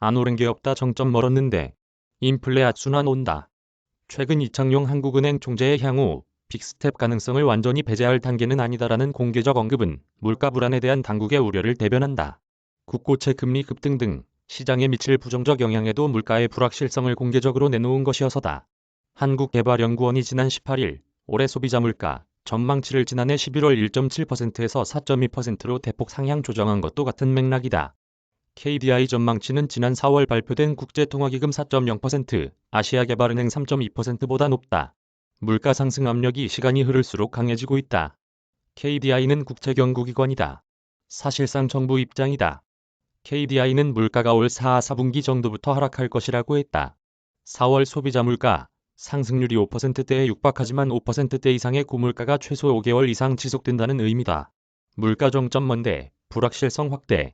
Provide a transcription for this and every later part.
안 오른 게 없다. 정점 멀었는데 인플레 악순환 온다. 최근 이창용 한국은행 총재의 향후 빅스텝 가능성을 완전히 배제할 단계는 아니다라는 공개적 언급은 물가 불안에 대한 당국의 우려를 대변한다. 국고채 금리 급등 등 시장에 미칠 부정적 영향에도 물가의 불확실성을 공개적으로 내놓은 것이어서다. 한국개발연구원이 지난 18일 올해 소비자 물가 전망치를 지난해 11월 1.7%에서 4.2%로 대폭 상향 조정한 것도 같은 맥락이다. KDI 전망치는 지난 4월 발표된 국제통화기금 4.0%, 아시아개발은행 3.2%보다 높다. 물가 상승 압력이 시간이 흐를수록 강해지고 있다. KDI는 국책연구기관이다. 사실상 정부 입장이다. KDI는 물가가 올 4분기 정도부터 하락할 것이라고 했다. 4월 소비자 물가 상승률이 5%대에 육박하지만 5%대 이상의 고물가가 최소 5개월 이상 지속된다는 의미다. 물가 정점 먼데 불확실성 확대.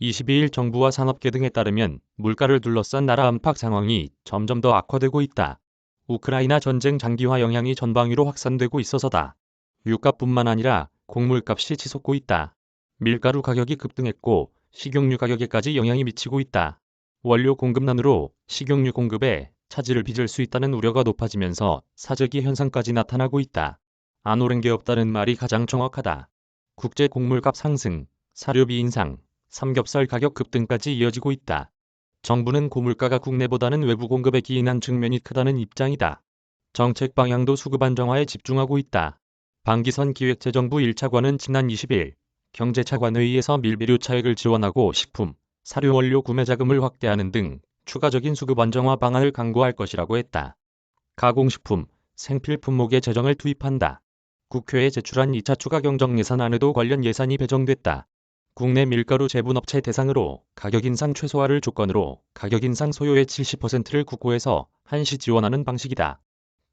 22일 정부와 산업계 등에 따르면 물가를 둘러싼 나라 안팎 상황이 점점 더 악화되고 있다. 우크라이나 전쟁 장기화 영향이 전방위로 확산되고 있어서다. 유가뿐만 아니라 곡물값이 치솟고 있다. 밀가루 가격이 급등했고 식용유 가격에까지 영향이 미치고 있다. 원료 공급난으로 식용유 공급에 차질을 빚을 수 있다는 우려가 높아지면서 사재기 현상까지 나타나고 있다. 안 오른 게 없다는 말이 가장 정확하다. 국제 곡물값 상승, 사료비 인상, 삼겹살 가격 급등까지 이어지고 있다. 정부는 고물가가 국내보다는 외부 공급에 기인한 측면이 크다는 입장이다. 정책 방향도 수급 안정화에 집중하고 있다. 방기선 기획재정부 1차관은 지난 20일 경제차관회의에서 밀비료 차액을 지원하고 식품, 사료 원료 구매 자금을 확대하는 등 추가적인 수급 안정화 방안을 강구할 것이라고 했다. 가공식품, 생필품목에 재정을 투입한다. 국회에 제출한 2차 추가 경정 예산안에도 관련 예산이 배정됐다. 국내 밀가루 제분업체 대상으로 가격 인상 최소화를 조건으로 가격 인상 소요의 70%를 국고에서 한시 지원하는 방식이다.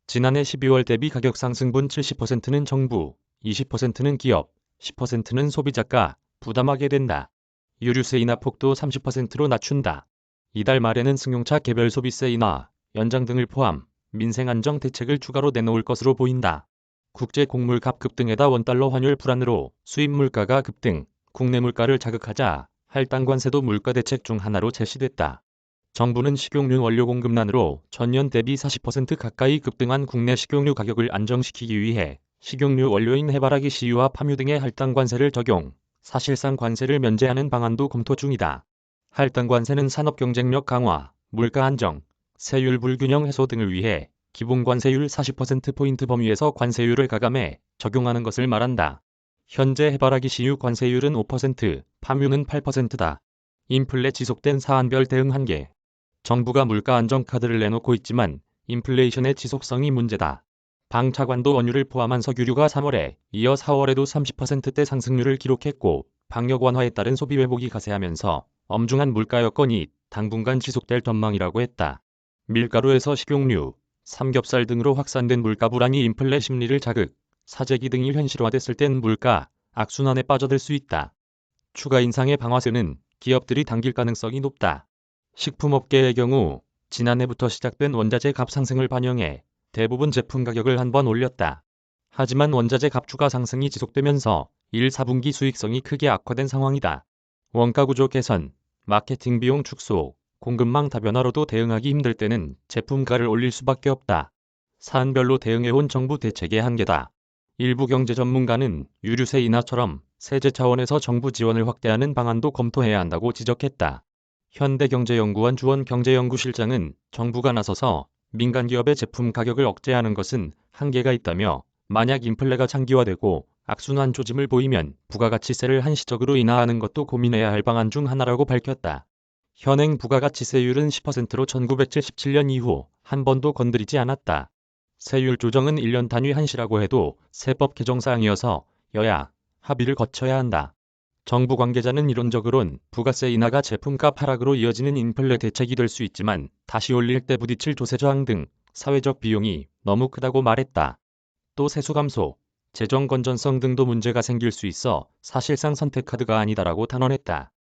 지난해 12월 대비 가격 상승분 70%는 정부, 20%는 기업, 10%는 소비자가 부담하게 된다. 유류세 인하 폭도 30%로 낮춘다. 이달 말에는 승용차 개별 소비세 인하, 연장 등을 포함 민생 안정 대책을 추가로 내놓을 것으로 보인다. 국제 곡물값 급등에다 원달러 환율 불안으로 수입 물가가 급등, 국내 물가를 자극하자 할당 관세도 물가 대책 중 하나로 제시됐다. 정부는 식용유 원료 공급난으로 전년 대비 40% 가까이 급등한 국내 식용유 가격을 안정시키기 위해 식용유 원료인 해바라기 씨유와 파뮤 등의 할당 관세를 적용, 사실상 관세를 면제하는 방안도 검토 중이다. 할당 관세는 산업 경쟁력 강화, 물가 안정, 세율 불균형 해소 등을 위해 기본 관세율 40%포인트 범위에서 관세율을 가감해 적용하는 것을 말한다. 현재 해바라기 씨유 관세율은 5%, 파뮤는 8%다. 인플레 지속된 사안별 대응 한계. 정부가 물가 안정 카드를 내놓고 있지만 인플레이션의 지속성이 문제다. 방 차관도 원유를 포함한 석유류가 3월에 이어 4월에도 30%대 상승률을 기록했고 방역 완화에 따른 소비 회복이 가세하면서 엄중한 물가 여건이 당분간 지속될 전망이라고 했다. 밀가루에서 식용유, 삼겹살 등으로 확산된 물가 불안이 인플레 심리를 자극, 사재기 등이 현실화됐을 땐 물가 악순환에 빠져들 수 있다. 추가 인상의 방아쇠는 기업들이 당길 가능성이 높다. 식품업계의 경우 지난해부터 시작된 원자재 값 상승을 반영해 대부분 제품 가격을 한 번 올렸다. 하지만 원자재 값 추가 상승이 지속되면서 1, 4분기 수익성이 크게 악화된 상황이다. 원가 구조 개선, 마케팅 비용 축소, 공급망 다변화로도 대응하기 힘들 때는 제품가를 올릴 수밖에 없다. 사안별로 대응해온 정부 대책의 한계다. 일부 경제 전문가는 유류세 인하처럼 세제 차원에서 정부 지원을 확대하는 방안도 검토해야 한다고 지적했다. 현대경제연구원 주원 경제연구실장은 정부가 나서서 민간 기업의 제품 가격을 억제하는 것은 한계가 있다며 만약 인플레가 장기화되고 악순환 조짐을 보이면 부가가치세를 한시적으로 인하하는 것도 고민해야 할 방안 중 하나라고 밝혔다. 현행 부가가치세율은 10%로 1977년 이후 한 번도 건드리지 않았다. 세율 조정은 1년 단위 한시라고 해도 세법 개정사항이어서 여야 합의를 거쳐야 한다. 정부 관계자는 이론적으론 부가세 인하가 제품값 하락으로 이어지는 인플레 대책이 될 수 있지만 다시 올릴 때 부딪힐 조세 저항 등 사회적 비용이 너무 크다고 말했다. 또 세수 감소, 재정 건전성 등도 문제가 생길 수 있어 사실상 선택 카드가 아니다라고 단언했다.